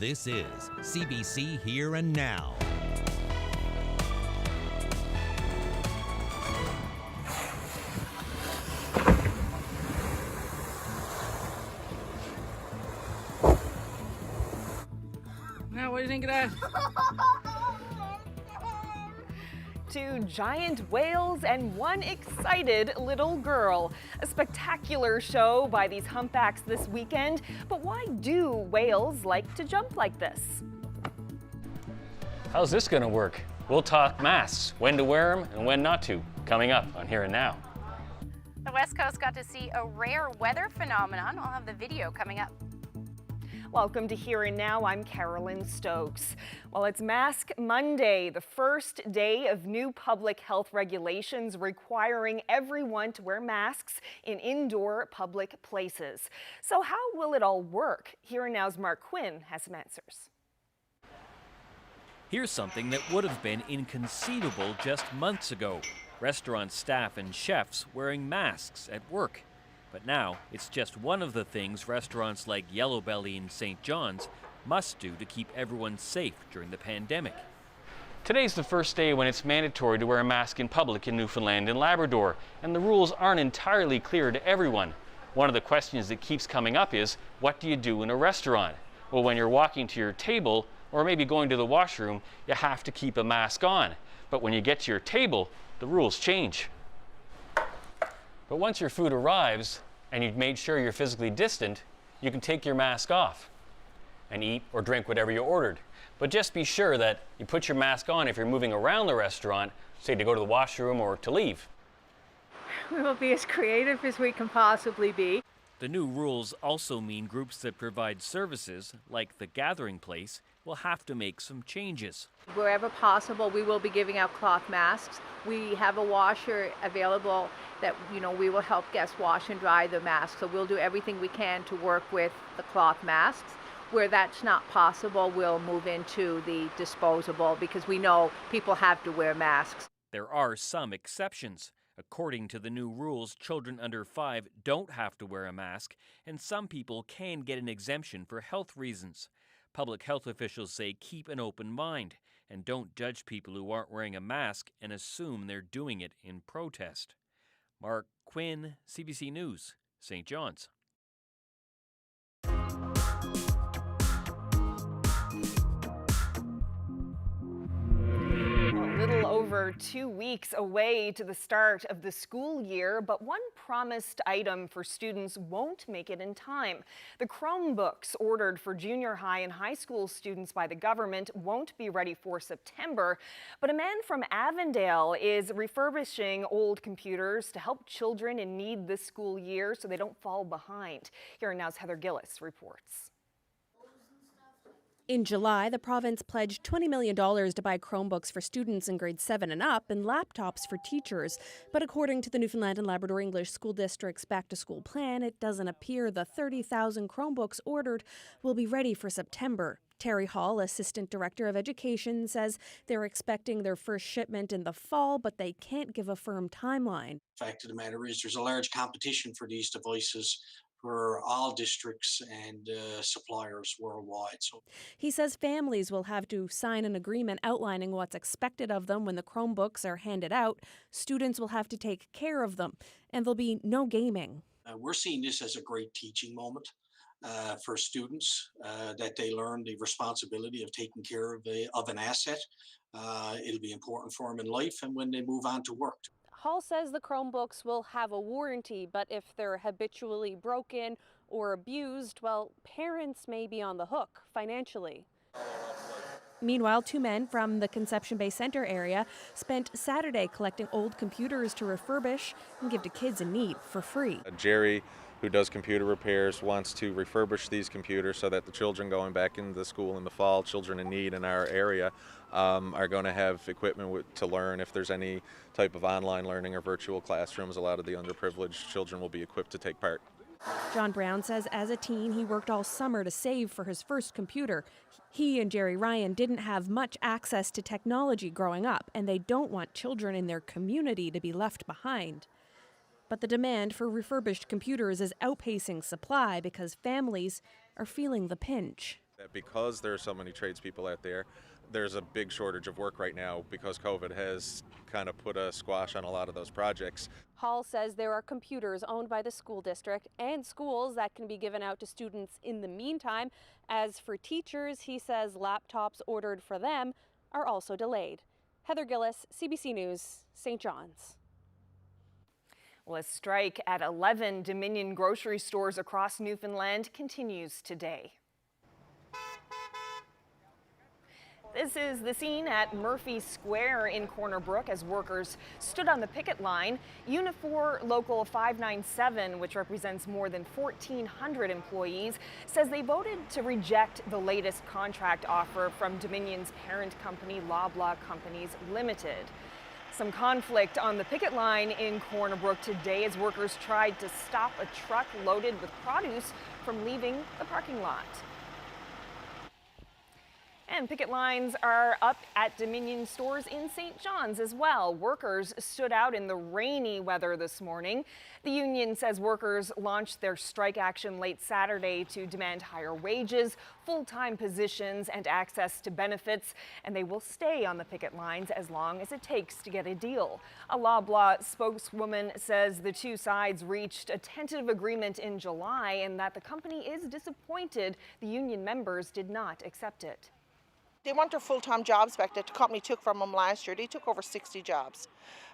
This is CBC Here and Now. Now, what do you think of that? Two giant whales and one excited little girl. A spectacular show by these humpbacks this weekend. But why do whales like to jump like this? How's this going to work? We'll talk masks, when to wear them and when not to, coming up on Here and Now. The West Coast got to see a rare weather phenomenon. I'll have the video coming up. Welcome to Here and Now. I'm Carolyn Stokes. Well, it's Mask Monday, the first day of new public health regulations requiring everyone to wear masks in indoor public places. So how will it all work? Here and Now's Mark Quinn has some answers. Here's something that would have been inconceivable just months ago. Restaurant staff and chefs wearing masks at work. But now, it's just one of the things restaurants like Yellow Belly and St. John's must do to keep everyone safe during the pandemic. Today's the first day when it's mandatory to wear a mask in public in Newfoundland and Labrador, and the rules aren't entirely clear to everyone. One of the questions that keeps coming up is, what do you do in a restaurant? Well, when you're walking to your table, or maybe going to the washroom, you have to keep a mask on. But when you get to your table, the rules change. But once your food arrives and you've made sure you're physically distant, you can take your mask off and eat or drink whatever you ordered. But just be sure that you put your mask on if you're moving around the restaurant, say to go to the washroom or to leave. We will be as creative as we can possibly be. The new rules also mean groups that provide services, like the Gathering Place, will have to make some changes. Wherever possible, we will be giving out cloth masks. We have a washer available that, we will help guests wash and dry the masks. So we'll do everything we can to work with the cloth masks. Where that's not possible, we'll move into the disposable because we know people have to wear masks. There are some exceptions. According to the new rules, children under 5 don't have to wear a mask, and some people can get an exemption for health reasons. Public health officials say keep an open mind and don't judge people who aren't wearing a mask and assume they're doing it in protest. Mark Quinn, CBC News, St. John's. Over 2 weeks away to the start of the school year, but one promised item for students won't make it in time. The Chromebooks ordered for junior high and high school students by the government won't be ready for September, but a man from Avondale is refurbishing old computers to help children in need this school year so they don't fall behind. Here Now's Heather Gillis reports. In July, the province pledged $20 million to buy Chromebooks for students in grades 7 and up and laptops for teachers. But according to the Newfoundland and Labrador English School District's back-to-school plan, it doesn't appear the 30,000 Chromebooks ordered will be ready for September. Terry Hall, Assistant Director of Education, says they're expecting their first shipment in the fall, but they can't give a firm timeline. The fact of the matter is there's a large competition for these devices for all districts and suppliers worldwide. He says families will have to sign an agreement outlining what's expected of them when the Chromebooks are handed out. Students will have to take care of them, and there'll be no gaming. We're seeing this as a great teaching moment for students, that they learn the responsibility of taking care of an asset. It'll be important for them in life and when they move on to work. Hall says the Chromebooks will have a warranty, but if they're habitually broken or abused, well, parents may be on the hook financially. Meanwhile, 2 men from the Conception Bay Centre area spent Saturday collecting old computers to refurbish and give to kids in need for free. Jerry, who does computer repairs, wants to refurbish these computers so that the children going back into school in the fall, children in need in our area, are going to have equipment to learn. If there's any type of online learning or virtual classrooms, a lot of the underprivileged children will be equipped to take part. John Brown says as a teen, he worked all summer to save for his first computer. He and Jerry Ryan didn't have much access to technology growing up, and they don't want children in their community to be left behind. But the demand for refurbished computers is outpacing supply because families are feeling the pinch. Because there are so many tradespeople out there, there's a big shortage of work right now because COVID has kind of put a squash on a lot of those projects. Hall says there are computers owned by the school district and schools that can be given out to students in the meantime. As for teachers, he says laptops ordered for them are also delayed. Heather Gillis, CBC News, St. John's. Well, a strike at 11 Dominion grocery stores across Newfoundland continues today. This is the scene at Murphy Square in Corner Brook as workers stood on the picket line. Unifor Local 597, which represents more than 1,400 employees, says they voted to reject the latest contract offer from Dominion's parent company, Loblaw Companies Limited. Some conflict on the picket line in Corner Brook today as workers tried to stop a truck loaded with produce from leaving the parking lot. And picket lines are up at Dominion stores in St. John's as well. Workers stood out in the rainy weather this morning. The union says workers launched their strike action late Saturday to demand higher wages, full-time positions, and access to benefits, and they will stay on the picket lines as long as it takes to get a deal. A Loblaw spokeswoman says the two sides reached a tentative agreement in July and that the company is disappointed the union members did not accept it. They want their full-time jobs back that the company took from them last year. They took over 60 jobs.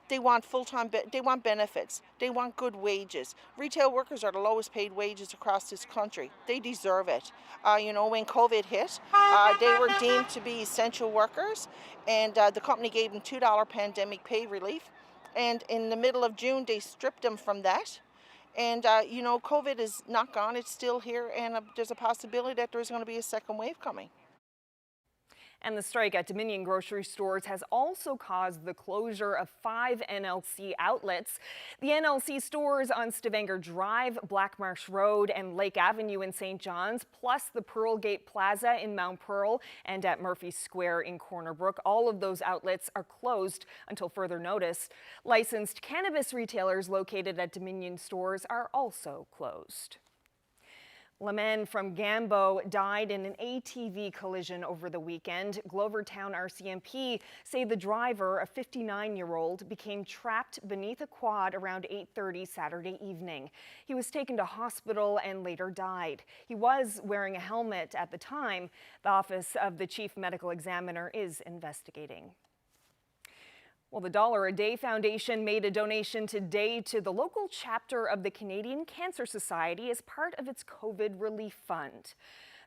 They want full-time, they want benefits. They want good wages. Retail workers are the lowest paid wages across this country. They deserve it. When COVID hit, they were deemed to be essential workers, and the company gave them $2 pandemic pay relief. And in the middle of June, they stripped them from that. And, COVID is not gone. It's still here, and there's a possibility that there's going to be a second wave coming. And the strike at Dominion grocery stores has also caused the closure of 5 NLC outlets. The NLC stores on Stavanger Drive, Blackmarsh Road, and Lake Avenue in St. John's, plus the Pearl Gate Plaza in Mount Pearl and at Murphy Square in Corner Brook. All of those outlets are closed until further notice. Licensed cannabis retailers located at Dominion stores are also closed. A man from Gambo died in an ATV collision over the weekend. Glovertown RCMP say the driver, a 59-year-old, became trapped beneath a quad around 8:30 Saturday evening. He was taken to hospital and later died. He was wearing a helmet at the time. The Office of the Chief Medical Examiner is investigating. Well, the Dollar a Day Foundation made a donation today to the local chapter of the Canadian Cancer Society as part of its COVID relief fund.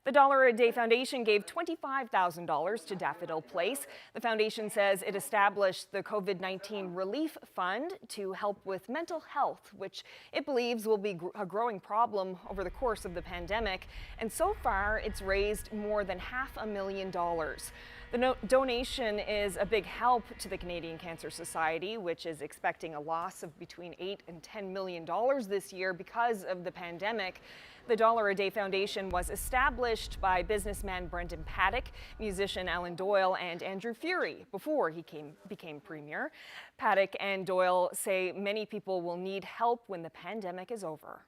The Dollar a Day Foundation gave $25,000 to Daffodil Place. The foundation says it established the COVID-19 Relief Fund to help with mental health, which it believes will be a growing problem over the course of the pandemic. And so far, it's raised more than $500,000. The donation is a big help to the Canadian Cancer Society, which is expecting a loss of between $8 and $10 million this year because of the pandemic. The Dollar a Day Foundation was established by businessman Brendan Paddock, musician Alan Doyle, and Andrew Fury before he became premier. Paddock and Doyle say many people will need help when the pandemic is over.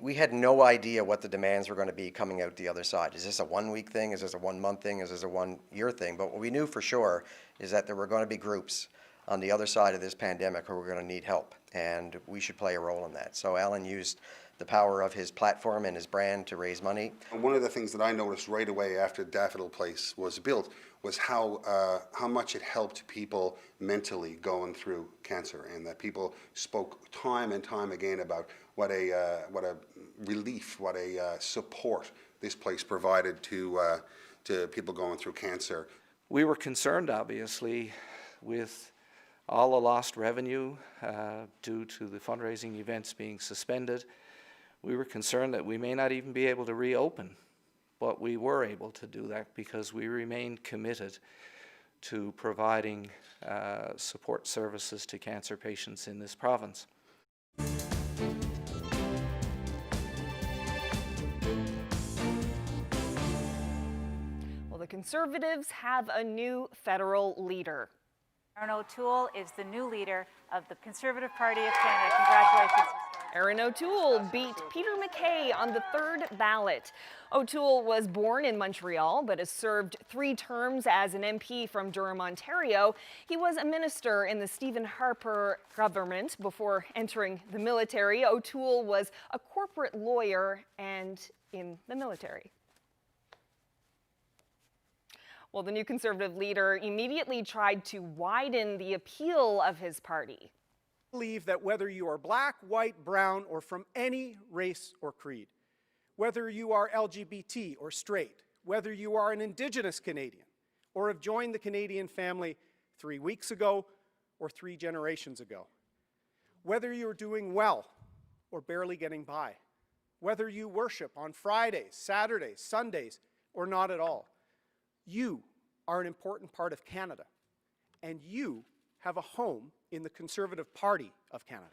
We had no idea what the demands were going to be coming out the other side. Is this a 1-week thing? Is this a 1-month thing? Is this a 1-year thing? But what we knew for sure is that there were going to be groups on the other side of this pandemic who were going to need help, and we should play a role in that. So Alan used the power of his platform and his brand to raise money. And one of the things that I noticed right away after Daffodil Place was built was how much it helped people mentally going through cancer, and that people spoke time and time again about what a relief, what a support this place provided to people going through cancer. We were concerned, obviously, with all the lost revenue due to the fundraising events being suspended. We were concerned that we may not even be able to reopen, but we were able to do that because we remained committed to providing support services to cancer patients in this province. Well, the Conservatives have a new federal leader. Aaron O'Toole is the new leader of the Conservative Party of Canada. Congratulations, Mr. Erin O'Toole beat Peter MacKay on the third ballot. O'Toole was born in Montreal but has served 3 terms as an MP from Durham, Ontario. He was a minister in the Stephen Harper government before entering the military. O'Toole was a corporate lawyer and in the military. Well, the new Conservative leader immediately tried to widen the appeal of his party. I believe that whether you are black, white, brown, or from any race or creed, whether you are LGBT or straight, whether you are an Indigenous Canadian or have joined the Canadian family 3 weeks ago or 3 generations ago, whether you're doing well or barely getting by, whether you worship on Fridays, Saturdays, Sundays, or not at all, you are an important part of Canada, and you have a home in the Conservative Party of Canada.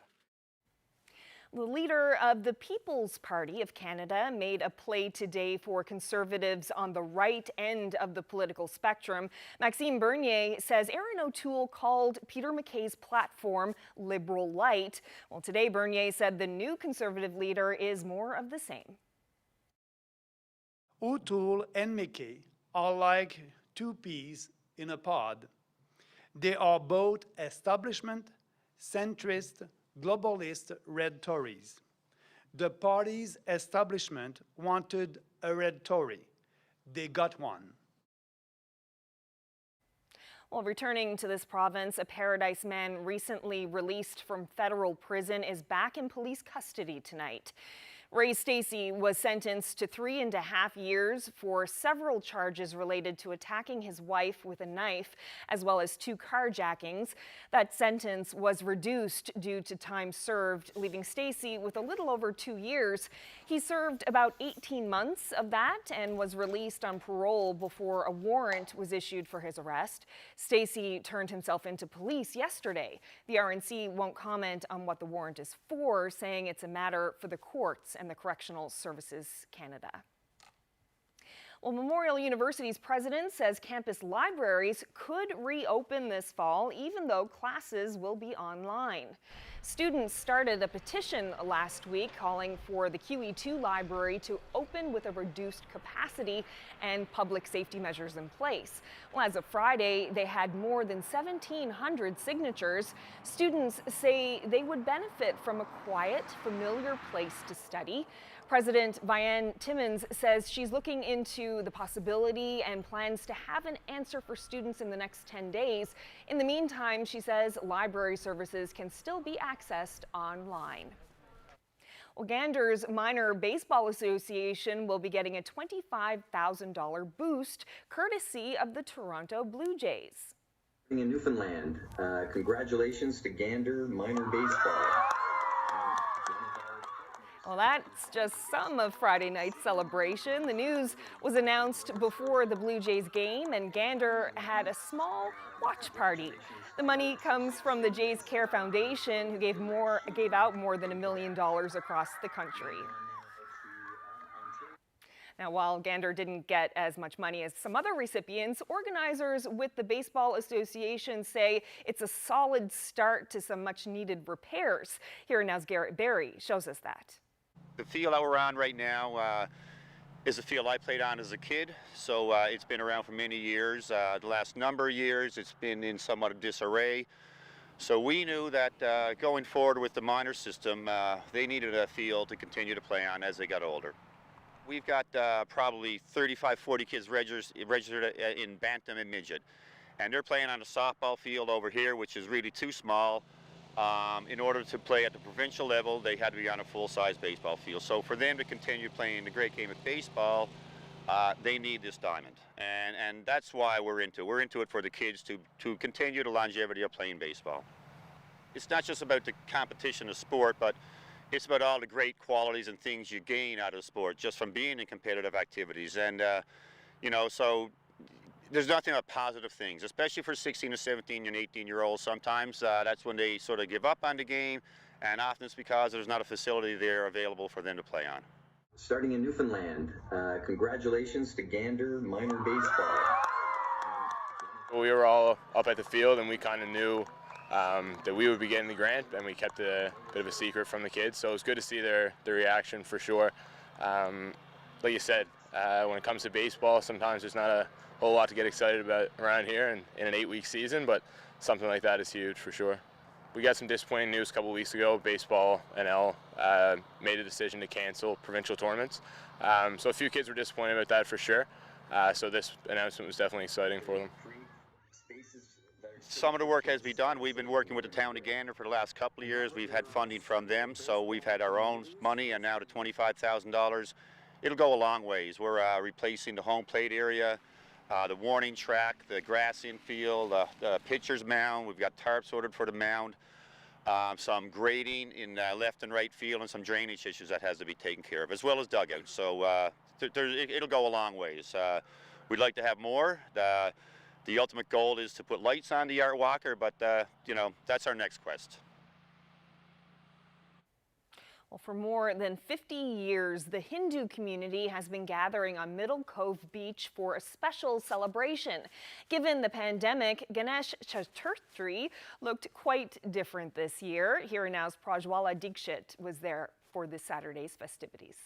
The leader of the People's Party of Canada made a play today for Conservatives on the right end of the political spectrum. Maxime Bernier says Erin O'Toole called Peter MacKay's platform Liberal Light. Well, today Bernier said the new Conservative leader is more of the same. O'Toole and MacKay are like 2 peas in a pod. They are both establishment, centrist, globalist red Tories. The party's establishment wanted a red Tory. They got one. Well, returning to this province, a Paradise man recently released from federal prison is back in police custody tonight. Ray Stacey was sentenced to 3.5 years for several charges related to attacking his wife with a knife, as well as 2 carjackings. That sentence was reduced due to time served, leaving Stacey with a little over 2 years. He served about 18 months of that and was released on parole before a warrant was issued for his arrest. Stacey turned himself into police yesterday. The RNC won't comment on what the warrant is for, saying it's a matter for the courts and the Correctional Services Canada. Well, Memorial University's president says campus libraries could reopen this fall, even though classes will be online. Students started a petition last week calling for the QE2 library to open with a reduced capacity and public safety measures in place. Well, as of Friday, they had more than 1,700 signatures. Students say they would benefit from a quiet, familiar place to study. President Vianne Timmons says she's looking into the possibility and plans to have an answer for students in the next 10 days. In the meantime, she says library services can still be accessed online. Well, Gander's Minor Baseball Association will be getting a $25,000 boost courtesy of the Toronto Blue Jays. In Newfoundland, congratulations to Gander Minor Baseball. Well, that's just some of Friday night's celebration. The news was announced before the Blue Jays game, and Gander had a small watch party. The money comes from the Jays Care Foundation, who gave out more than $1 million across the country. Now, while Gander didn't get as much money as some other recipients, organizers with the Baseball Association say it's a solid start to some much-needed repairs. Here now's Garrett Berry shows us that. The field that we're on right now is a field I played on as a kid, so it's been around for many years. The last number of years it's been in somewhat of disarray. So we knew that going forward with the minor system, they needed a field to continue to play on as they got older. We've got probably 35, 40 kids registered in Bantam and Midget, and they're playing on a softball field over here, which is really too small. In order to play at the provincial level, they had to be on a full-size baseball field. So for them to continue playing the great game of baseball, they need this diamond. And that's why we're into it. We're into it for the kids to continue the longevity of playing baseball. It's not just about the competition of sport, but it's about all the great qualities and things you gain out of sport just from being in competitive activities. And, you know, so there's nothing but positive things, especially for 16 or 17 and 18-year-olds. Sometimes that's when they sort of give up on the game, and often it's because there's not a facility there available for them to play on. Starting in Newfoundland, congratulations to Gander Minor Baseball. We were all up at the field, and we kind of knew that we would be getting the grant, and we kept a bit of a secret from the kids. So it was good to see their reaction for sure. Like you said, when it comes to baseball, sometimes there's not a whole lot to get excited about around here in an 8-week season, but something like that is huge for sure. We got some disappointing news a couple weeks ago. Baseball NL made a decision to cancel provincial tournaments. So a few kids were disappointed about that for sure. So this announcement was definitely exciting for them. Some of the work has been done. We've been working with the town of Gander for the last couple of years. We've had funding from them, so we've had our own money, and now the $25,000. It'll go a long ways. We're replacing the home plate area, the warning track, the grass infield, the pitcher's mound. We've got tarps ordered for the mound, some grading in left and right field, and some drainage issues that has to be taken care of, as well as dugouts. So it'll go a long ways. We'd like to have more. The ultimate goal is to put lights on the Art Walker, but that's our next quest. Well, for more than 50 years, the Hindu community has been gathering on Middle Cove Beach for a special celebration. Given the pandemic, Ganesha Idol looked quite different this year. Here Now's Prajwala Dikshit was there for this Saturday's festivities.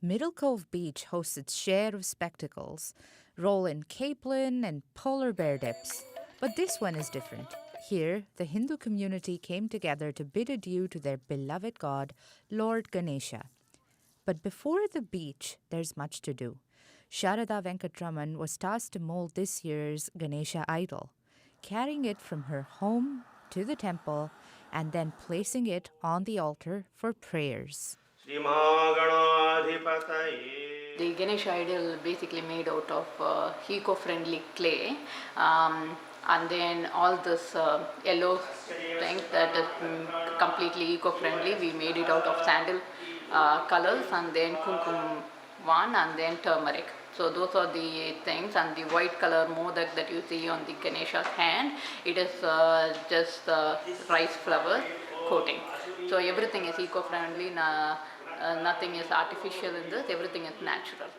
Middle Cove Beach hosts its share of spectacles, roll-in capelin and polar bear dips. But this one is different. Here, the Hindu community came together to bid adieu to their beloved god, Lord Ganesha. But before the beach, there's much to do. Sharada Venkatraman was tasked to mold this year's Ganesha Idol, carrying it from her home to the temple and then placing it on the altar for prayers. The Ganesha Idol basically made out of eco-friendly clay. And then all this yellow thing that is completely eco-friendly, we made it out of sandal colors, and then kumkum one, and then turmeric. So those are the things. And the white color modak that you see on the Ganesha's hand, it is just rice flour coating. So everything is eco-friendly, nothing is artificial in this, everything is natural.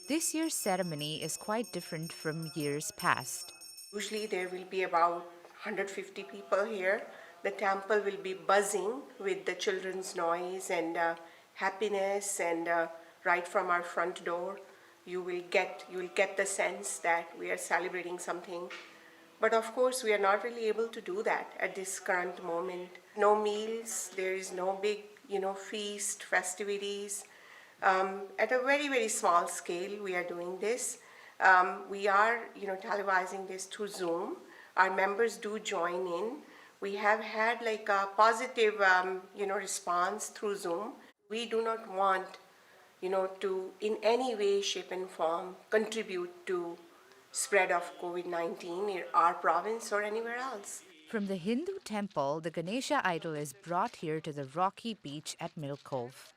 This year's ceremony is quite different from years past. Usually there will be about 150 people here. The temple will be buzzing with the children's noise and happiness, and right from our front door you will get the sense that we are celebrating something. But of course we are not really able to do that at this current moment. No meals, there is no big feast, festivities. At a very, very small scale we are doing this. We are, televising this through Zoom. Our members do join in. We have had like a positive, response through Zoom. We do not want, to in any way, shape and form contribute to spread of COVID-19 in our province or anywhere else. From the Hindu temple, the Ganesha Idol is brought here to the rocky beach at Middle Cove.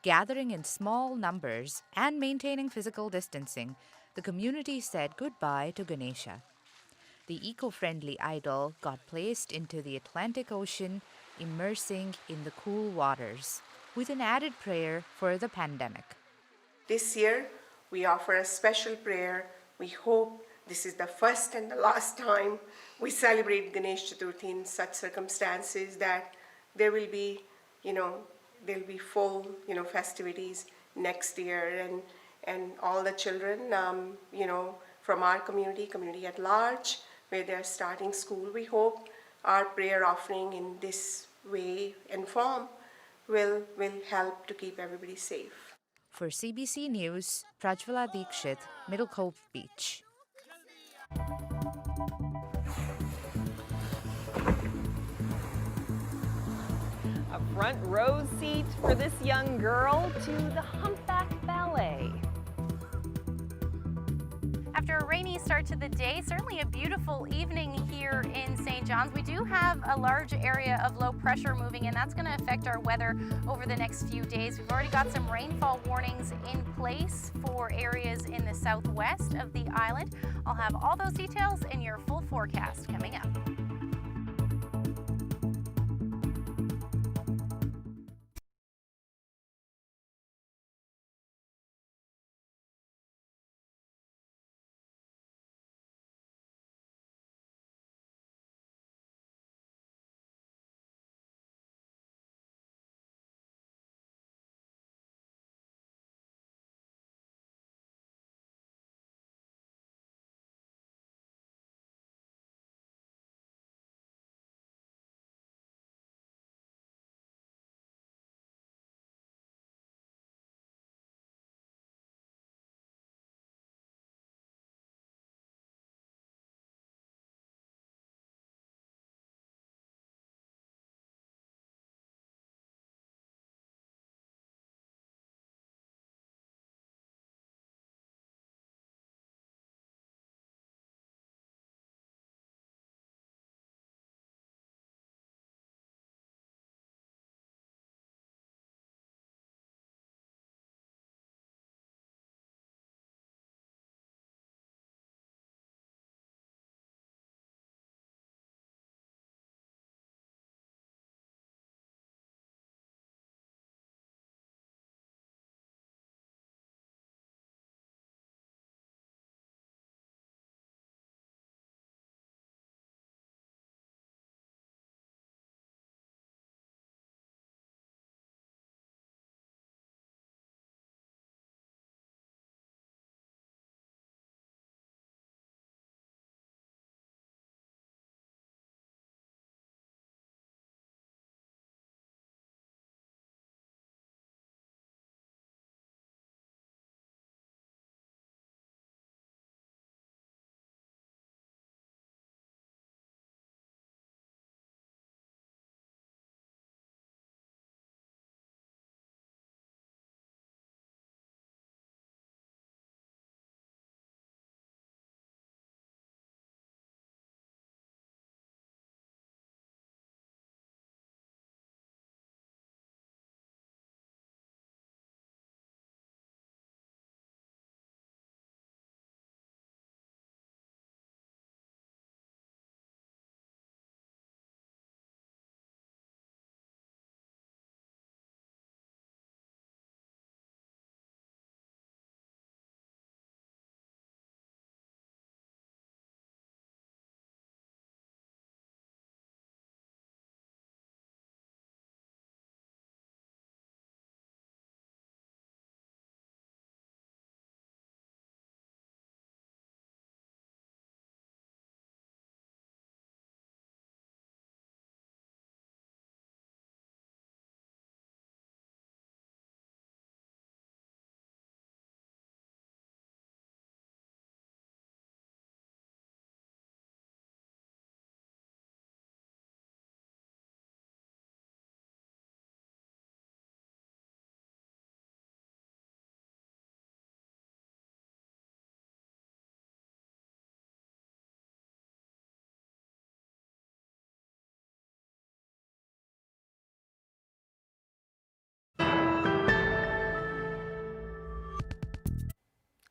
Gathering in small numbers and maintaining physical distancing, the community said goodbye to Ganesha. The eco-friendly idol got placed into the Atlantic Ocean, immersing in the cool waters, with an added prayer for the pandemic. This year, we offer a special prayer. We hope this is the first and the last time we celebrate Ganesh Chaturthi in such circumstances, that there will be, there'll be full, festivities next year, and all the children, from our community at large, where they're starting school, we hope our prayer offering in this way and form will help to keep everybody safe. For CBC News, Prajwala Dikshit, Middle Cove Beach. A front row seat for this young girl to the Humpback Ballet. After a rainy start to the day, certainly a beautiful evening here in St. John's. We do have a large area of low pressure moving in. That's going to affect our weather over the next few days. We've already got some rainfall warnings in place for areas in the southwest of the island. I'll have all those details in your full forecast coming up.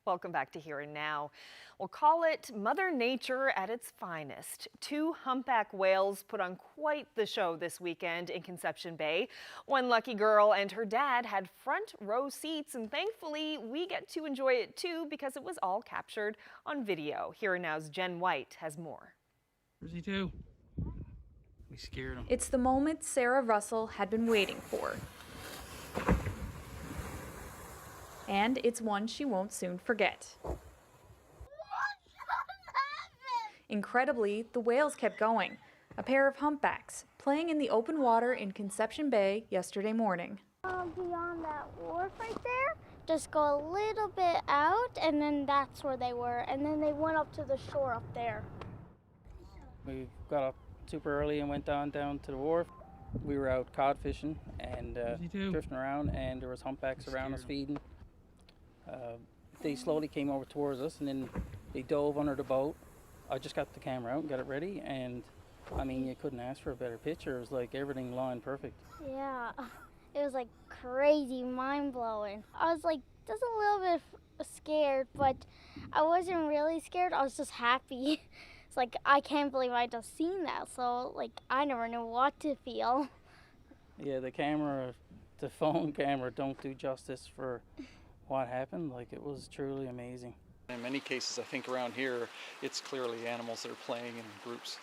Welcome back to Here and Now. We'll call it Mother Nature at its finest. 2 humpback whales put on quite the show this weekend in Conception Bay. One lucky girl and her dad had front row seats, and thankfully we get to enjoy it too because it was all captured on video. Here and Now's Jen White has more. Where's he to? We scared him. It's the moment Sarah Russell had been waiting for. And it's one she won't soon forget. Incredibly, the whales kept going. A pair of humpbacks playing in the open water in Conception Bay yesterday morning. Beyond that wharf right there, just go a little bit out, and then that's where they were. And then they went up to the shore up there. We got up super early and went down to the wharf. We were out cod fishing and drifting around, and there was humpbacks around us feeding. They slowly came over towards us, and then they dove under the boat. I just got the camera out and got it ready, and I mean, you couldn't ask for a better picture. It was like everything lined perfect. Yeah, it was like crazy, mind-blowing. I was like just a little bit scared, but I wasn't really scared. I was just happy. It's like, I can't believe I just seen that, so like I never knew what to feel. Yeah, the phone camera don't do justice for what happened. Like, it was truly amazing. In many cases, I think around here, it's clearly animals that are playing in groups.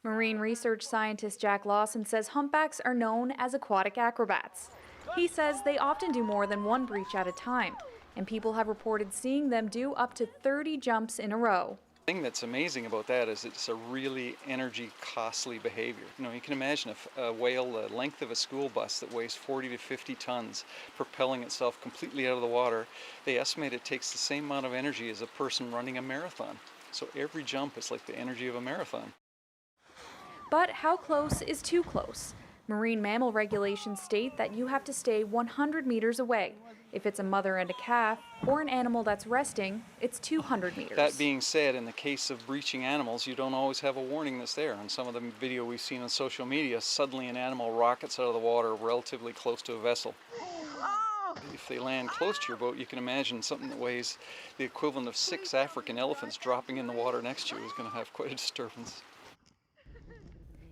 Marine research scientist Jack Lawson says humpbacks are known as aquatic acrobats. He says they often do more than one breach at a time, and people have reported seeing them do up to 30 jumps in a row. The thing that's amazing about that is it's a really energy costly behavior. You know, you can imagine a whale the length of a school bus that weighs 40 to 50 tons propelling itself completely out of the water. They estimate it takes the same amount of energy as a person running a marathon. So every jump is like the energy of a marathon. But how close is too close? Marine mammal regulations state that you have to stay 100 meters away. If it's a mother and a calf, or an animal that's resting, it's 200 meters. That being said, in the case of breaching animals, you don't always have a warning that's there. On some of the video we've seen on social media, suddenly an animal rockets out of the water relatively close to a vessel. If they land close to your boat, you can imagine something that weighs the equivalent of 6 African elephants dropping in the water next to you is going to have quite a disturbance.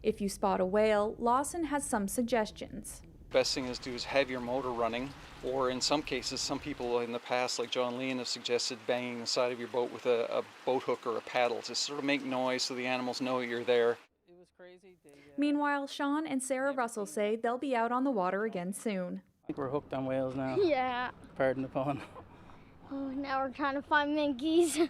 If you spot a whale, Lawson has some suggestions. Best thing is to do is have your motor running, or in some cases, some people in the past, like John Lean, have suggested banging the side of your boat with a boat hook or a paddle to sort of make noise so the animals know you're there. Meanwhile, Sean and Sarah Russell say they'll be out on the water again soon. I think we're hooked on whales now. Yeah. Pardon the pun. Oh, now we're trying to find minkies.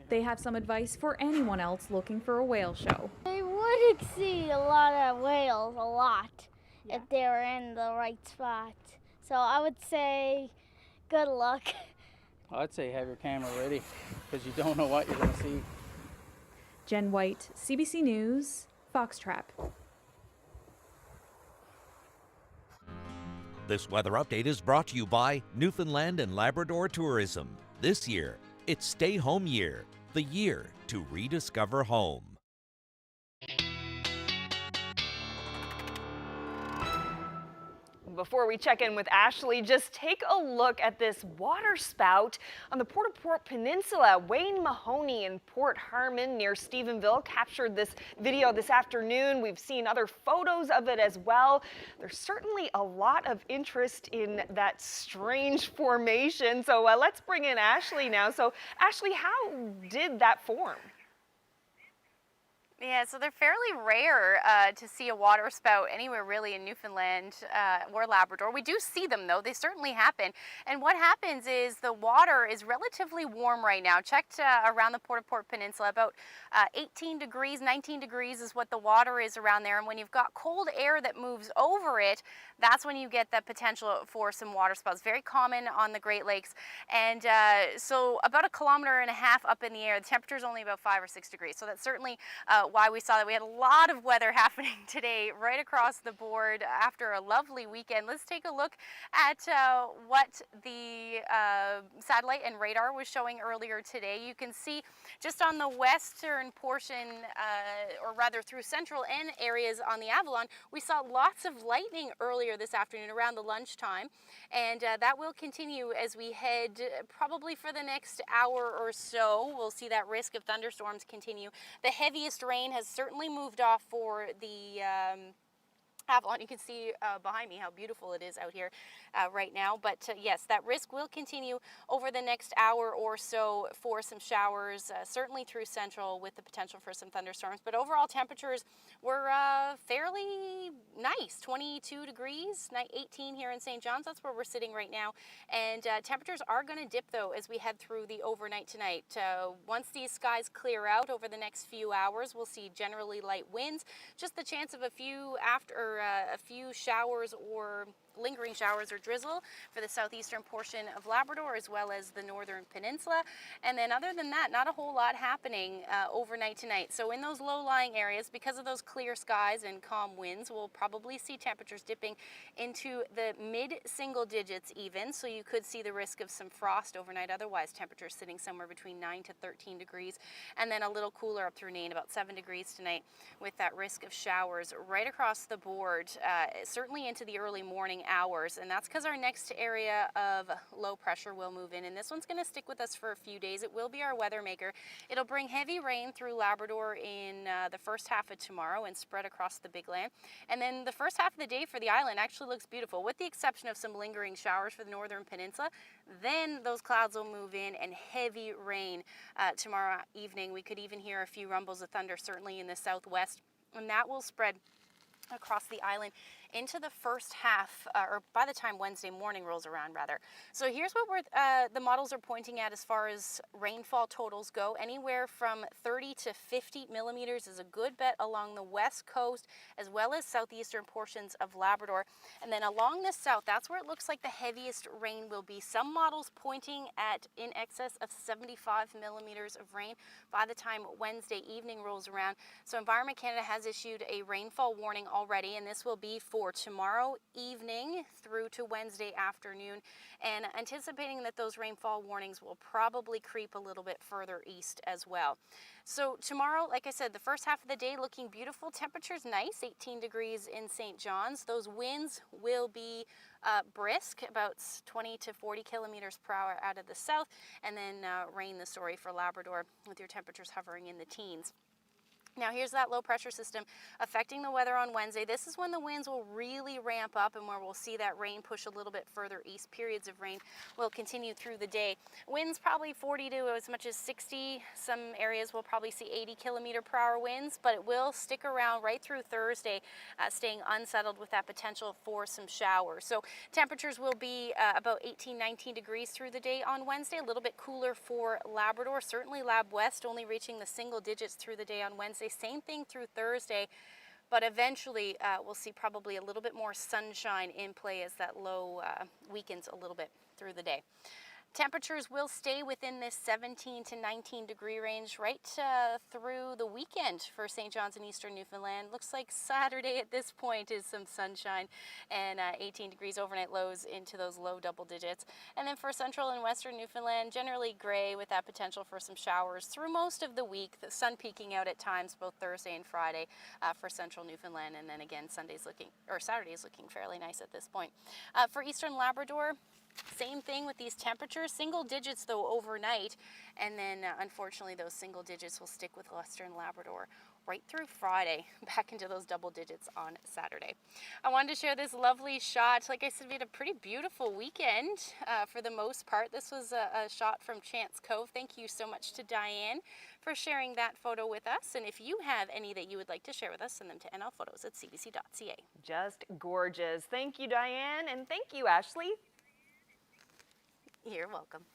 They have some advice for anyone else looking for a whale show. They would see a lot of whales, a lot, if they were in the right spot. So I would say good luck. I'd say have your camera ready because you don't know what you're going to see. Jen White, CBC News, Foxtrap. This weather update is brought to you by Newfoundland and Labrador Tourism. This year, it's Stay Home Year, the year to rediscover home. Before we check in with Ashley, just take a look at this water spout on the Port-au-Port Peninsula. Wayne Mahoney in Port Harmon near Stephenville captured this video this afternoon. We've seen other photos of it as well. There's certainly a lot of interest in that strange formation. So let's bring in Ashley now. So Ashley, how did that form? Yeah, so they're fairly rare to see a water spout anywhere really in Newfoundland or Labrador. We do see them though, they certainly happen. And what happens is the water is relatively warm right now. Checked around the Port-au-Port Peninsula, about 18 degrees, 19 degrees is what the water is around there. And when you've got cold air that moves over it, that's when you get the potential for some water spouts. Very common on the Great Lakes. And so about 1.5 kilometers up in the air, the temperature is only about 5 or 6 degrees. So that's certainly why we saw that. We had a lot of weather happening today right across the board after a lovely weekend. Let's take a look at what the satellite and radar was showing earlier today. You can see just on the western portion, or rather through central and areas on the Avalon, we saw lots of lightning earlier this afternoon around the lunchtime, and that will continue as we head probably for the next hour or so. We'll see that risk of thunderstorms continue. The heaviest rain has certainly moved off for the Avalon. You can see behind me how beautiful it is out here right now. But yes, that risk will continue over the next hour or so for some showers, certainly through central with the potential for some thunderstorms. But overall temperatures were fairly nice, 22 degrees, 18 here in St. John's. That's where we're sitting right now. And temperatures are going to dip though as we head through the overnight tonight. Once these skies clear out over the next few hours, we'll see generally light winds, just the chance of a few showers or lingering showers or drizzle for the southeastern portion of Labrador as well as the northern peninsula. And then other than that, not a whole lot happening overnight tonight. So in those low-lying areas, because of those clear skies and calm winds, we'll probably see temperatures dipping into the mid-single digits even. So you could see the risk of some frost overnight. Otherwise, temperatures sitting somewhere between 9 to 13 degrees, and then a little cooler up through Nain, about 7 degrees tonight, with that risk of showers right across the board, certainly into the early morning hours. And that's because our next area of low pressure will move in, and this one's going to stick with us for a few days. It will be our weather maker. It'll bring heavy rain through Labrador in the first half of tomorrow and spread across the Big Land. And then the first half of the day for the island actually looks beautiful, with the exception of some lingering showers for the northern peninsula. Then those clouds will move in and heavy rain tomorrow evening. We could even hear a few rumbles of thunder, certainly in the southwest, and that will spread across the island into the first half, or by the time Wednesday morning rolls around, rather. So here's what the models are pointing at as far as rainfall totals go. Anywhere from 30 to 50 millimeters is a good bet along the west coast, as well as southeastern portions of Labrador. And then along the south, that's where it looks like the heaviest rain will be. Some models pointing at in excess of 75 millimeters of rain by the time Wednesday evening rolls around. So Environment Canada has issued a rainfall warning already, and this will be for tomorrow evening through to Wednesday afternoon, and anticipating that those rainfall warnings will probably creep a little bit further east as well. So tomorrow, like I said, the first half of the day looking beautiful. Temperatures nice, 18 degrees in St. John's. Those winds will be brisk, about 20 to 40 kilometers per hour out of the south, and then rain the story for Labrador, with your temperatures hovering in the teens. Now here's that low pressure system affecting the weather on Wednesday. This is when the winds will really ramp up and where we'll see that rain push a little bit further east. Periods of rain will continue through the day. Winds probably 40 to as much as 60. Some areas will probably see 80 kilometer per hour winds, but it will stick around right through Thursday, staying unsettled with that potential for some showers. So temperatures will be about 18, 19 degrees through the day on Wednesday. A little bit cooler for Labrador, certainly Lab West only reaching the single digits through the day on Wednesday. Same thing through Thursday, but eventually we'll see probably a little bit more sunshine in play as that low weakens a little bit through the day. Temperatures will stay within this 17 to 19 degree range right through the weekend for St. John's and eastern Newfoundland. Looks like Saturday at this point is some sunshine, and 18 degrees overnight lows into those low double digits. And then for central and western Newfoundland, generally gray with that potential for some showers through most of the week. The sun peeking out at times both Thursday and Friday for central Newfoundland, and then again Saturday's looking fairly nice at this point. For eastern Labrador, same thing with these temperatures, single digits though overnight, and then unfortunately those single digits will stick with western Labrador right through Friday, back into those double digits on Saturday. I wanted to share this lovely shot. Like I said, we had a pretty beautiful weekend for the most part. This was a shot from Chance Cove. Thank you so much to Diane for sharing that photo with us. And if you have any that you would like to share with us, send them to nlphotos@cbc.ca. Just gorgeous. Thank you, Diane, and thank you, Ashley. You're welcome.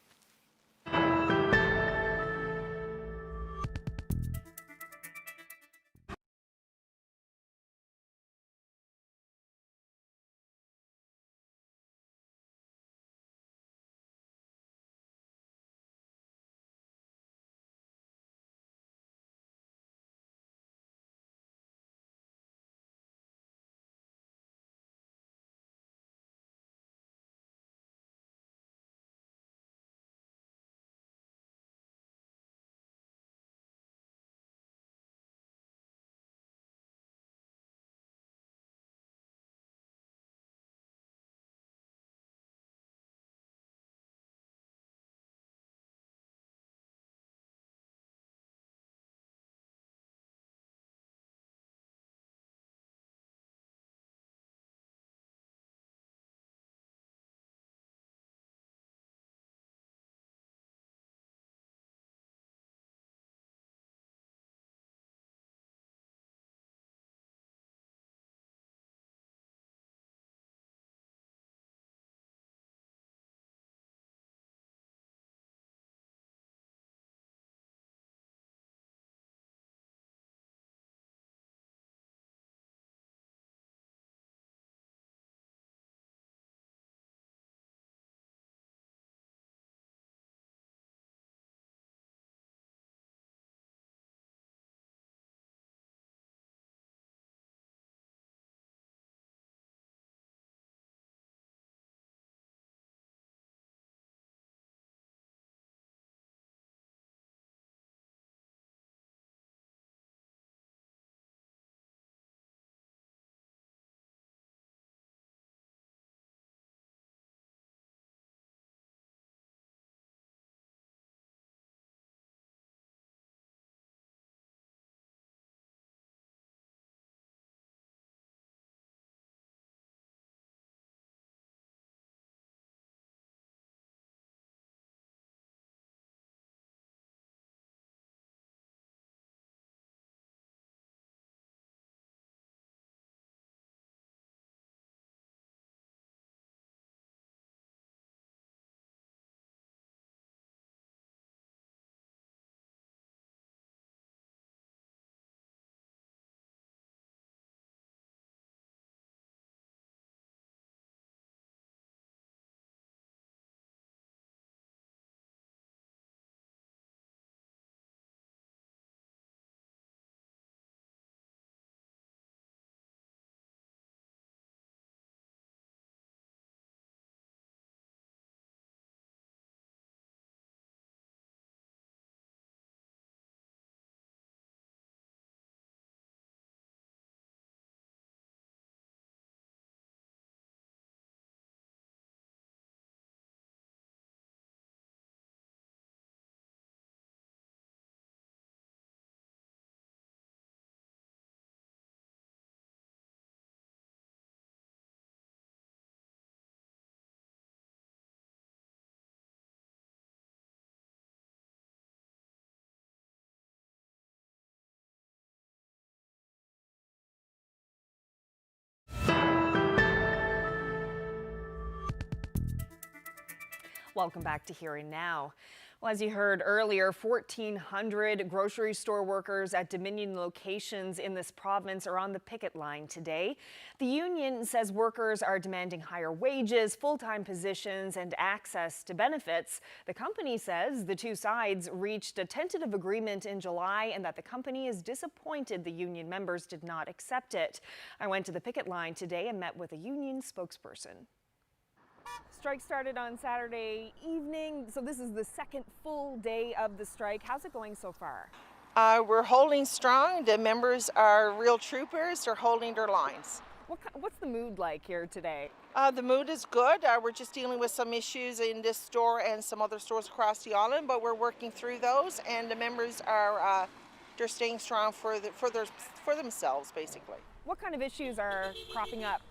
Welcome back to Here and Now. Well, as you heard earlier, 1,400 grocery store workers at Dominion locations in this province are on the picket line today. The union says workers are demanding higher wages, full-time positions, and access to benefits. The company says the two sides reached a tentative agreement in July and that the company is disappointed the union members did not accept it. I went to the picket line today and met with a union spokesperson. Strike started on Saturday evening, so this is the second full day of the strike. How's it going so far? We're holding strong. The members are real troopers. They're holding their lines. What's the mood like here today? The mood is good. We're just dealing with some issues in this store and some other stores across the island, but we're working through those, and the members are they're staying strong for themselves, basically. What kind of issues are cropping up?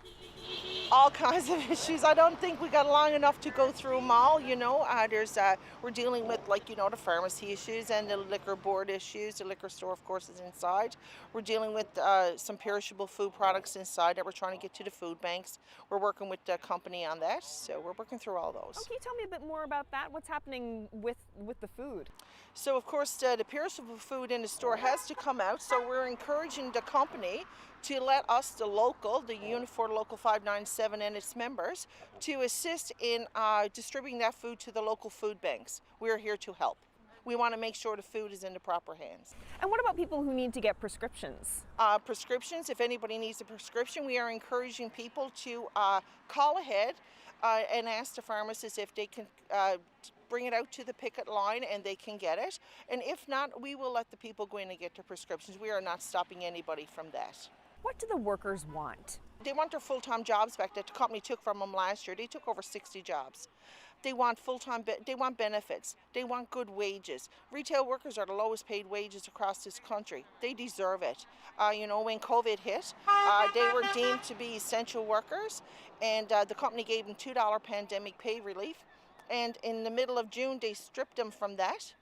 All kinds of issues. I don't think we got long enough to go through them all, we're dealing with, the pharmacy issues and the liquor board issues. The liquor store, of course, is inside. We're dealing with some perishable food products inside that we're trying to get to the food banks. We're working with the company on that, so we're working through all those. Can you tell me a bit more about that? What's happening with the food? So, of course, the perishable food in the store has to come out, so we're encouraging the company to let us, the Unifor Local 597 and its members, to assist in distributing that food to the local food banks. We're here to help. We want to make sure the food is in the proper hands. And what about people who need to get prescriptions? Prescriptions, if anybody needs a prescription, we are encouraging people to call ahead and ask the pharmacist if they can bring it out to the picket line and they can get it. And if not, we will let the people go in and get their prescriptions. We are not stopping anybody from that. What do the workers want? They want their full-time jobs back that the company took from them last year. They took over 60 jobs. They want full-time, they want benefits. They want good wages. Retail workers are the lowest paid wages across this country. They deserve it. When COVID hit, they were deemed to be essential workers, and the company gave them $2 pandemic pay relief. And in the middle of June, they stripped them from that.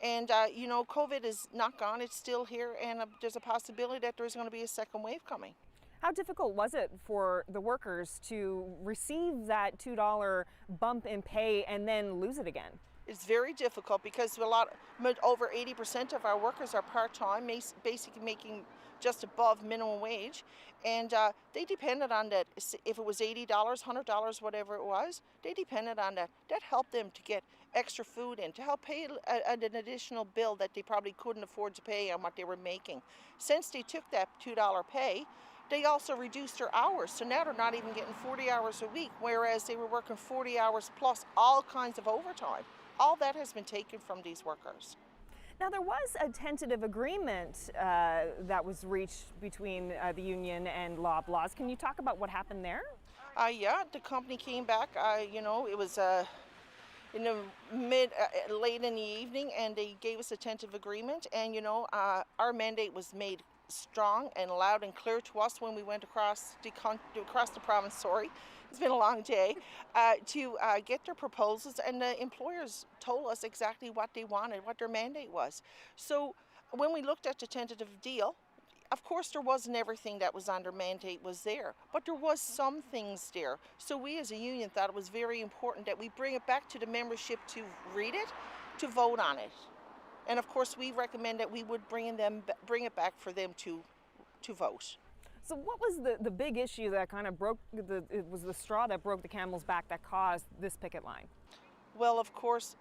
And, COVID is not gone. It's still here, and there's a possibility that there's going to be a second wave coming. How difficult was it for the workers to receive that $2 bump in pay and then lose it again? It's very difficult because over 80% of our workers are part-time, basically making just above minimum wage, and they depended on that. If it was $80, $100, whatever it was, they depended on that. That helped them to get extra food in, to help pay an additional bill that they probably couldn't afford to pay on what they were making. Since they took that $2 pay, they also reduced their hours, so now they're not even getting 40 hours a week, whereas they were working 40 hours plus all kinds of overtime. All that has been taken from these workers. Now, there was a tentative agreement that was reached between the union and Loblaws. Can you talk about what happened there? Yeah, the company came back, it was in the late in the evening, and they gave us a tentative agreement, and our mandate was made strong and loud and clear to us when we went across the province, it's been a long day, to get their proposals, and the employers told us exactly what they wanted, what their mandate was. So when we looked at the tentative deal, of course there wasn't everything that was on their mandate was there, but there was some things there. So we as a union thought it was very important that we bring it back to the membership to read it, to vote on it. And of course we recommend that we would bring it back for them to vote. So what was the big issue that kind of it was the straw that broke the camel's back that caused this picket line? Well, of course,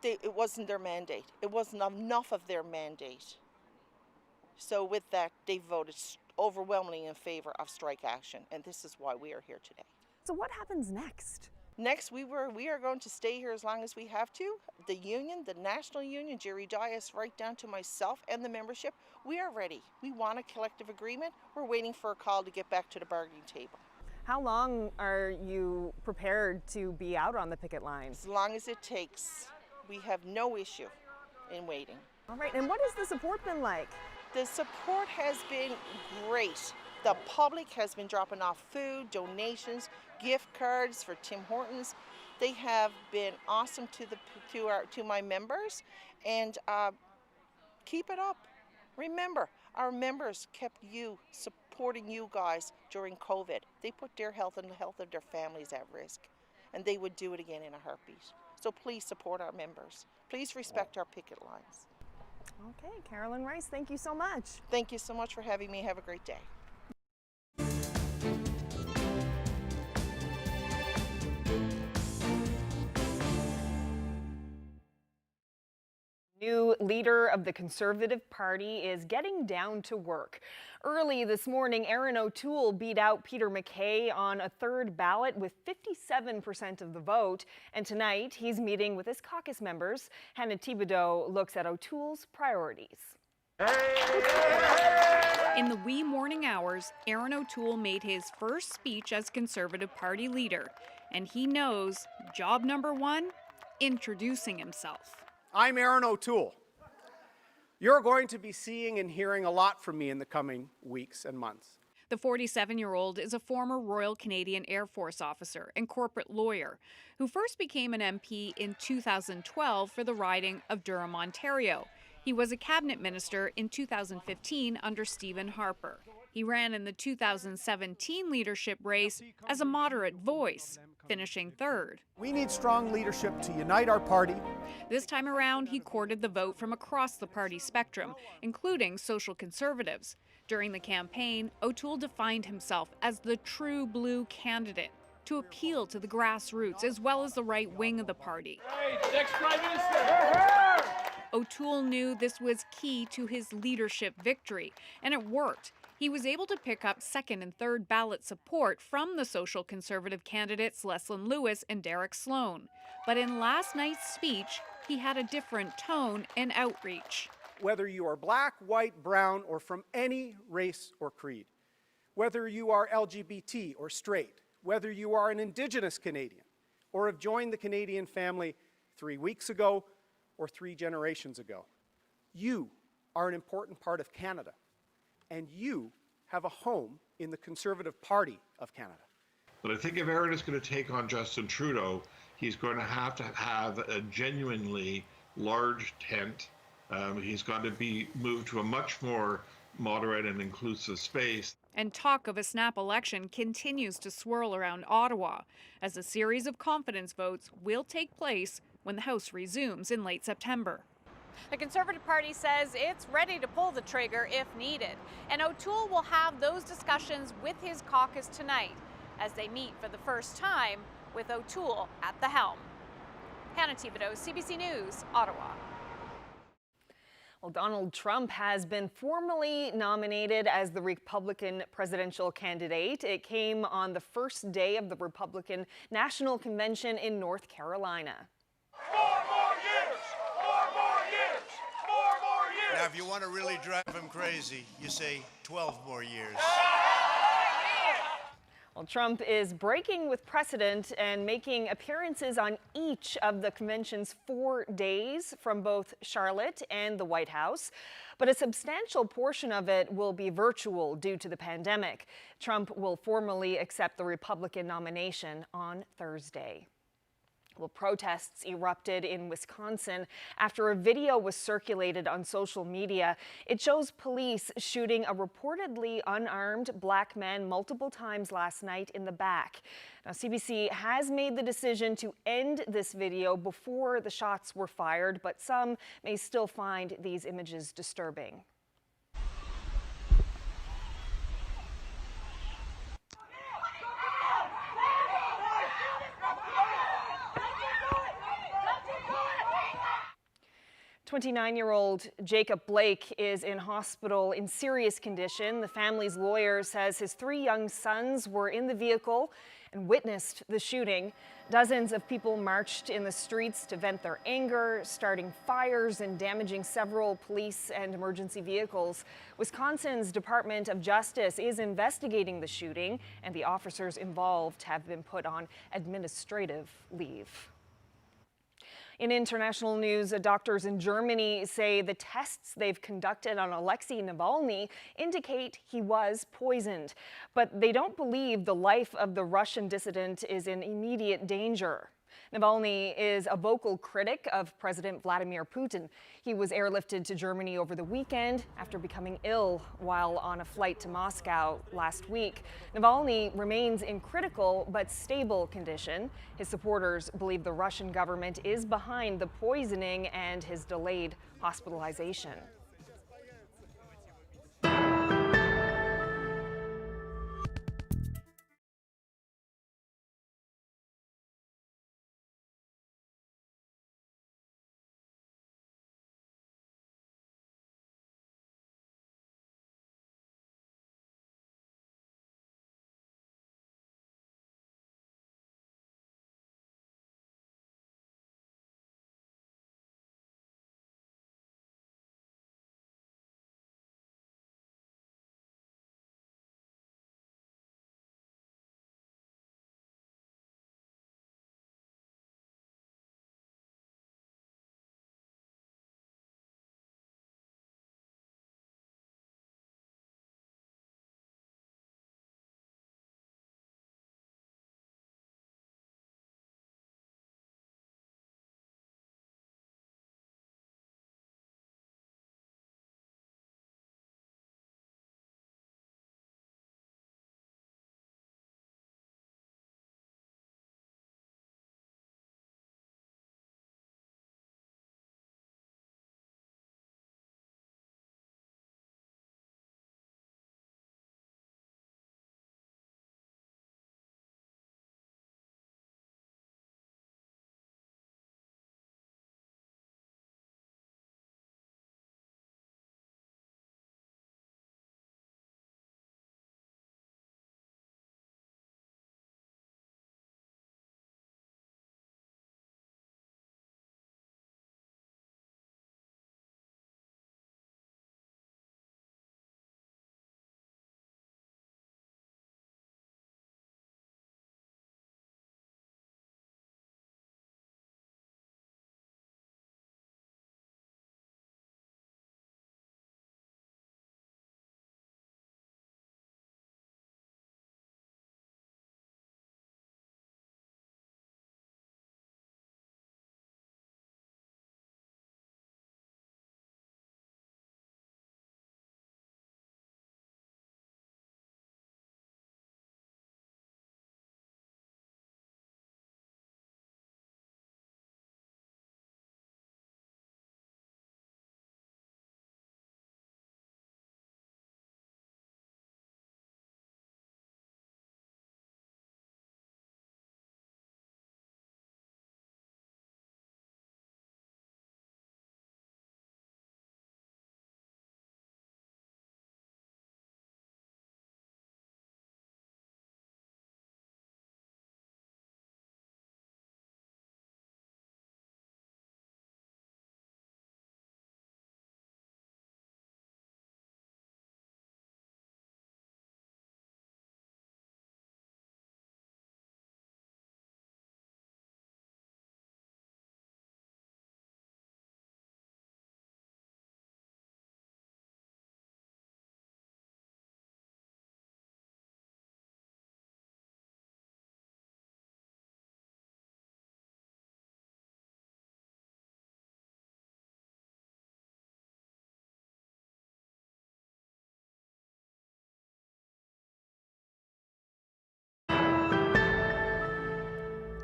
it wasn't their mandate. It wasn't enough of their mandate. So with that, they voted overwhelmingly in favor of strike action, and this is why we are here today. So what happens next? Next, we are going to stay here as long as we have to. The union, the national union, Jerry Dias, right down to myself and the membership, we are ready. We want a collective agreement. We're waiting for a call to get back to the bargaining table. How long are you prepared to be out on the picket line? As long as it takes. We have no issue in waiting. All right, and what has the support been like? The support has been great. The public has been dropping off food, donations, gift cards for Tim Hortons. They have been awesome to my members, and keep it up. Remember, our members kept supporting you guys during COVID. They put their health and the health of their families at risk. and they would do it again in a heartbeat. So please support our members. Please respect our picket lines. Okay, Carolyn Rice, thank you so much. Thank you so much for having me. Have a great day. New leader of the Conservative Party is getting down to work. Early this morning, Aaron O'Toole beat out Peter MacKay on a third ballot with 57% of the vote. And tonight, he's meeting with his caucus members. Hannah Thibodeau looks at O'Toole's priorities. In the wee morning hours, Aaron O'Toole made his first speech as Conservative Party leader. And he knows job number one, introducing himself. I'm Aaron O'Toole. You're going to be seeing and hearing a lot from me in the coming weeks and months. The 47-year-old is a former Royal Canadian Air Force officer and corporate lawyer who first became an MP in 2012 for the riding of Durham, Ontario. He was a cabinet minister in 2015 under Stephen Harper. He ran in the 2017 leadership race as a moderate voice, finishing third. We need strong leadership to unite our party. This time around, he courted the vote from across the party spectrum, including social conservatives. During the campaign, O'Toole defined himself as the true blue candidate to appeal to the grassroots as well as the right wing of the party. Hey, next Prime Minister! O'Toole knew this was key to his leadership victory, and it worked. He was able to pick up second and third ballot support from the social conservative candidates Leslyn Lewis and Derek Sloan. But in last night's speech, he had a different tone and outreach. Whether you are black, white, brown, or from any race or creed, whether you are LGBT or straight, whether you are an Indigenous Canadian or have joined the Canadian family 3 weeks ago or 3 generations ago, you are an important part of Canada. And you have a home in the Conservative Party of Canada. But I think if Aaron is going to take on Justin Trudeau, he's going to have a genuinely large tent. He's going to be moved to a much more moderate and inclusive space. And talk of a snap election continues to swirl around Ottawa, as a series of confidence votes will take place when the House resumes in late September. The Conservative Party says it's ready to pull the trigger if needed, and O'Toole will have those discussions with his caucus tonight as they meet for the first time with O'Toole at the helm. Hannah Thibodeau, CBC News, Ottawa. Well, Donald Trump has been formally nominated as the Republican presidential candidate. It came on the first day of the Republican National Convention in North Carolina. 4 more years! 4 more years! 4 more years! Now, if you want to really drive him crazy, you say 12 more years. Well, Trump is breaking with precedent and making appearances on each of the convention's 4 days from both Charlotte and the White House. But a substantial portion of it will be virtual due to the pandemic. Trump will formally accept the Republican nomination on Thursday. Well, protests erupted in Wisconsin after a video was circulated on social media. It shows police shooting a reportedly unarmed black man multiple times last night in the back. Now, CBC has made the decision to end this video before the shots were fired, but some may still find these images disturbing. "29-year-old Jacob Blake is in hospital in serious condition. The family's lawyer says his 3 young sons were in the vehicle and witnessed the shooting. Dozens of people marched in the streets to vent their anger, starting fires and damaging several police and emergency vehicles. Wisconsin's Department of Justice is investigating the shooting, and the officers involved have been put on administrative leave. In international news, doctors in Germany say the tests they've conducted on Alexei Navalny indicate he was poisoned. But they don't believe the life of the Russian dissident is in immediate danger. Navalny is a vocal critic of President Vladimir Putin. He was airlifted to Germany over the weekend after becoming ill while on a flight to Moscow last week. Navalny remains in critical but stable condition. His supporters believe the Russian government is behind the poisoning and his delayed hospitalization.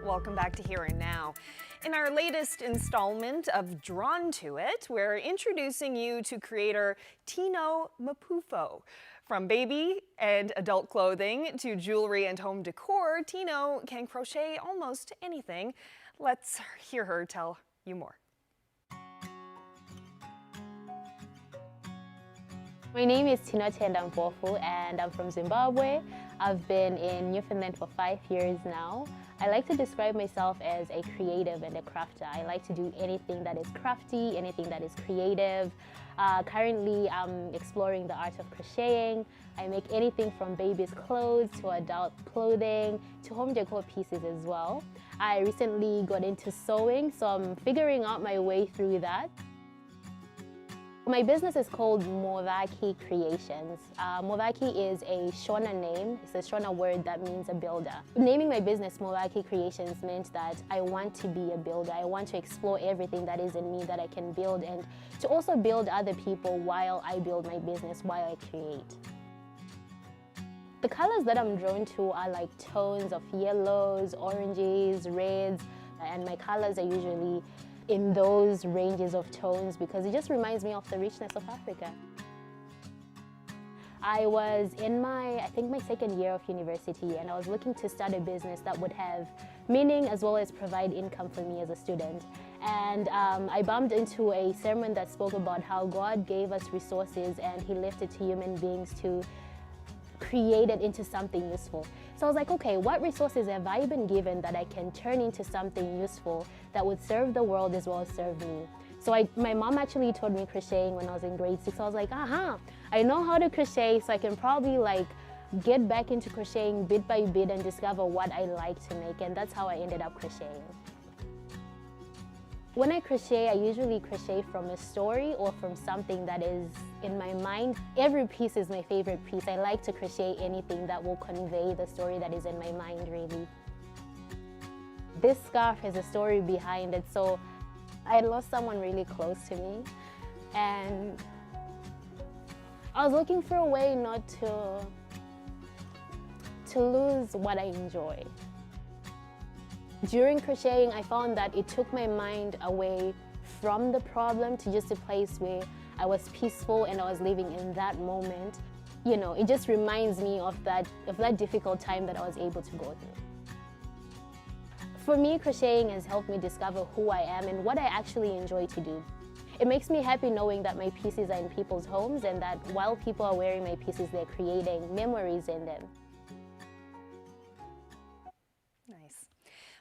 Welcome back to Here and Now. In our latest installment of Drawn to It, we're introducing you to creator Tino Mapufo. From baby and adult clothing to jewelry and home decor, Tino can crochet almost anything. Let's hear her tell you more. My name is Tino Tendampofu and I'm from Zimbabwe. I've been in Newfoundland for 5 years now. I like to describe myself as a creative and a crafter. I like to do anything that is crafty, anything that is creative. Currently, I'm exploring the art of crocheting. I make anything from baby's clothes to adult clothing to home decor pieces as well. I recently got into sewing, so I'm figuring out my way through that. My business is called Modaki Creations. Modaki is a Shona name. It's a Shona word that means a builder. Naming my business Modaki Creations meant that I want to be a builder. I want to explore everything that is in me that I can build, and to also build other people while I build my business, while I create. The colors that I'm drawn to are like tones of yellows, oranges, reds, and my colors are usually in those ranges of tones because it just reminds me of the richness of Africa. I was in I think my second year of university, and I was looking to start a business that would have meaning as well as provide income for me as a student. And I bumped into a sermon that spoke about how God gave us resources and He left it to human beings to create it into something useful. So I was like, okay, what resources have I been given that I can turn into something useful that would serve the world as well as serve me? So my mom actually taught me crocheting when I was in grade 6. I was like, I know how to crochet, so I can probably like get back into crocheting bit by bit and discover what I like to make, and that's how I ended up crocheting. When I crochet, I usually crochet from a story or from something that is in my mind. Every piece is my favorite piece. I like to crochet anything that will convey the story that is in my mind, really. This scarf has a story behind it. So I had lost someone really close to me, and I was looking for a way not to lose what I enjoy. During crocheting, I found that it took my mind away from the problem to just a place where I was peaceful and I was living in that moment. You know, it just reminds me of that difficult time that I was able to go through. For me, crocheting has helped me discover who I am and what I actually enjoy to do. It makes me happy knowing that my pieces are in people's homes and that while people are wearing my pieces, they're creating memories in them.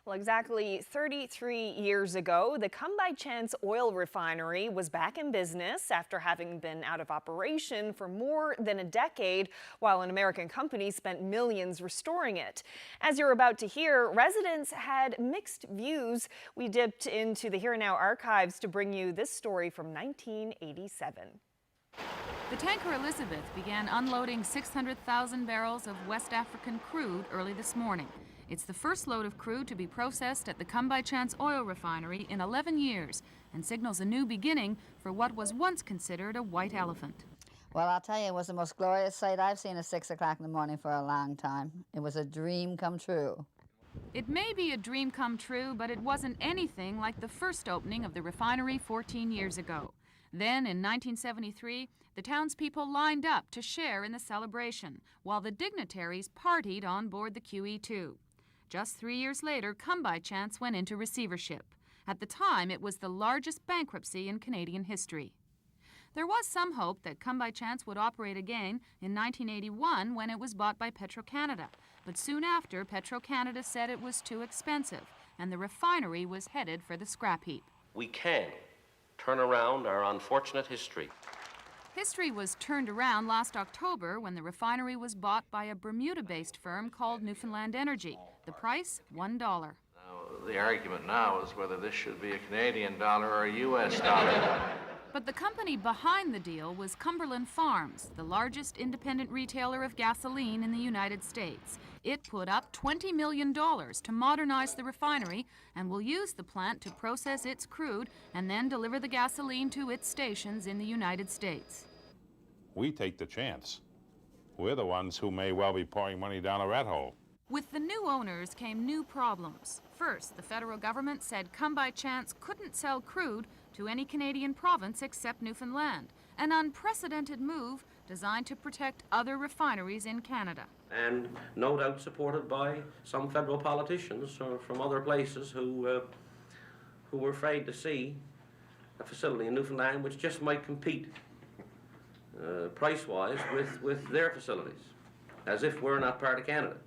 Well, exactly 33 years ago, the Come By Chance oil refinery was back in business after having been out of operation for more than a decade, while an American company spent millions restoring it. As you're about to hear, residents had mixed views. We dipped into the Here and Now archives to bring you this story from 1987. The tanker Elizabeth began unloading 600,000 barrels of West African crude early this morning. It's the first load of crude to be processed at the Come By Chance oil refinery in 11 years and signals a new beginning for what was once considered a white elephant. Well, I'll tell you, it was the most glorious sight I've seen at 6 o'clock in the morning for a long time. It was a dream come true. It may be a dream come true, but it wasn't anything like the first opening of the refinery 14 years ago. Then, in 1973, the townspeople lined up to share in the celebration, while the dignitaries partied on board the QE2. Just 3 years later, Come By Chance went into receivership. At the time, it was the largest bankruptcy in Canadian history. There was some hope that Come By Chance would operate again in 1981 when it was bought by Petro-Canada. But soon after, Petro-Canada said it was too expensive, and the refinery was headed for the scrap heap. We can turn around our unfortunate history. History was turned around last October when the refinery was bought by a Bermuda-based firm called Newfoundland Energy. The price, $1. Now, the argument now is whether this should be a Canadian dollar or a U.S. dollar. But the company behind the deal was Cumberland Farms, the largest independent retailer of gasoline in the United States. It put up $20 million to modernize the refinery and will use the plant to process its crude and then deliver the gasoline to its stations in the United States. We take the chance. We're the ones who may well be pouring money down a rat hole. With the new owners came new problems. First, the federal government said Come By Chance couldn't sell crude to any Canadian province except Newfoundland, an unprecedented move designed to protect other refineries in Canada. And no doubt supported by some federal politicians from other places who were afraid to see a facility in Newfoundland which just might compete price-wise with their facilities, as if we're not part of Canada.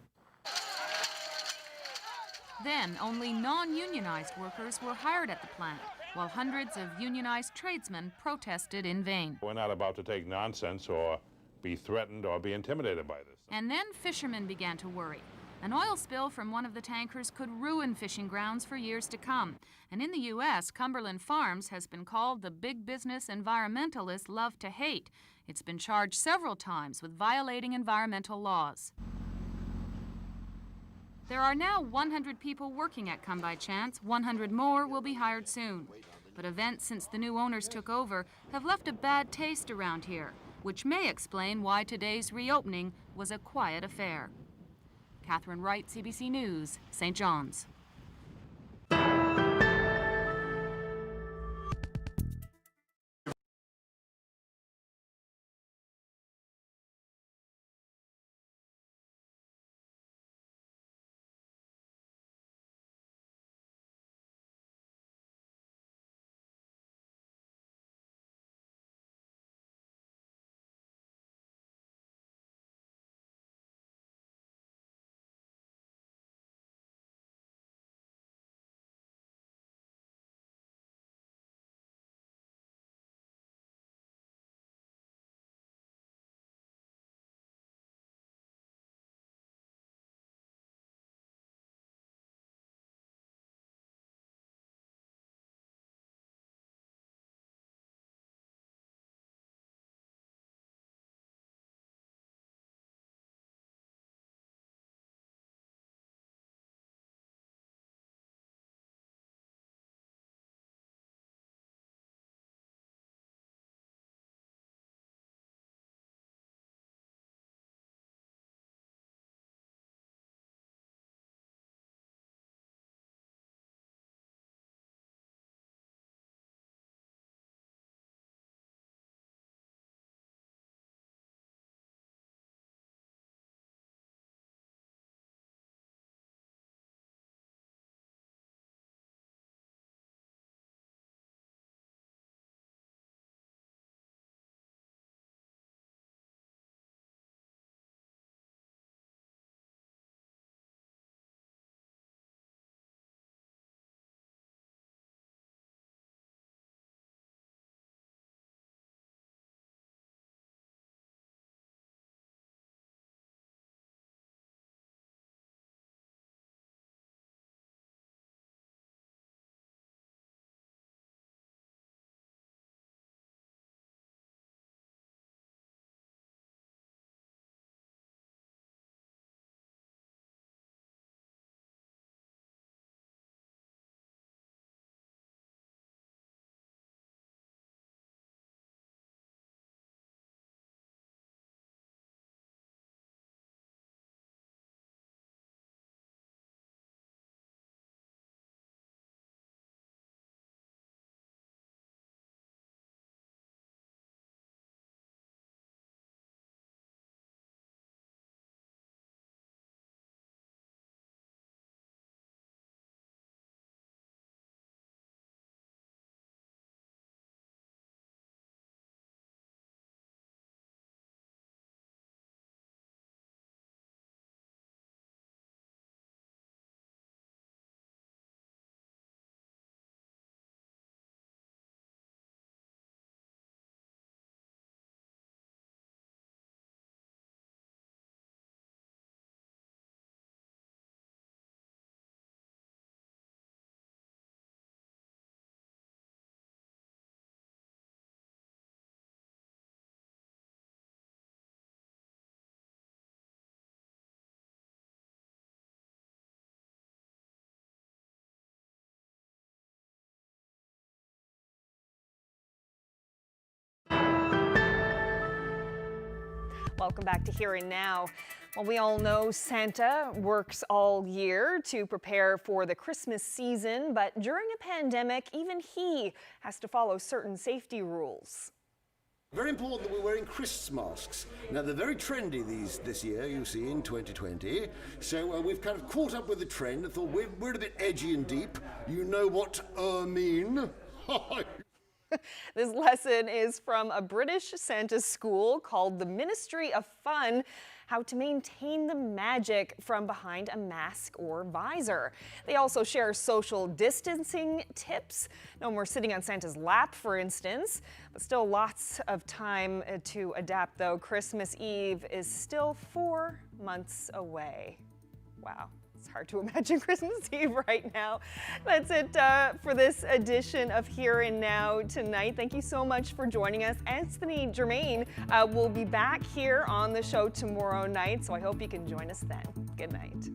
Then only non-unionized workers were hired at the plant, while hundreds of unionized tradesmen protested in vain. We're not about to take nonsense or be threatened or be intimidated by this. And then fishermen began to worry. An oil spill from one of the tankers could ruin fishing grounds for years to come. And in the U.S., Cumberland Farms has been called the big business environmentalists love to hate. It's been charged several times with violating environmental laws. There are now 100 people working at Come By Chance. 100 more will be hired soon. But events since the new owners took over have left a bad taste around here, which may explain why today's reopening was a quiet affair. Catherine Wright, CBC News, St. John's. Welcome back to Here and Now. Well, we all know Santa works all year to prepare for the Christmas season, but during a pandemic, even he has to follow certain safety rules. Very important that we're wearing Christmas masks. Now, they're very trendy this year, you see, in 2020. So we've kind of caught up with the trend and thought we're a bit edgy and deep. You know what mean? This lesson is from a British Santa school called the Ministry of Fun, how to maintain the magic from behind a mask or visor. They also share social distancing tips. No more sitting on Santa's lap, for instance, but still lots of time to adapt, though. Christmas Eve is still 4 months away. Wow. It's hard to imagine Christmas Eve right now. That's it for this edition of Here and Now tonight. Thank you so much for joining us. Anthony Germain will be back here on the show tomorrow night, so I hope you can join us then. Good night.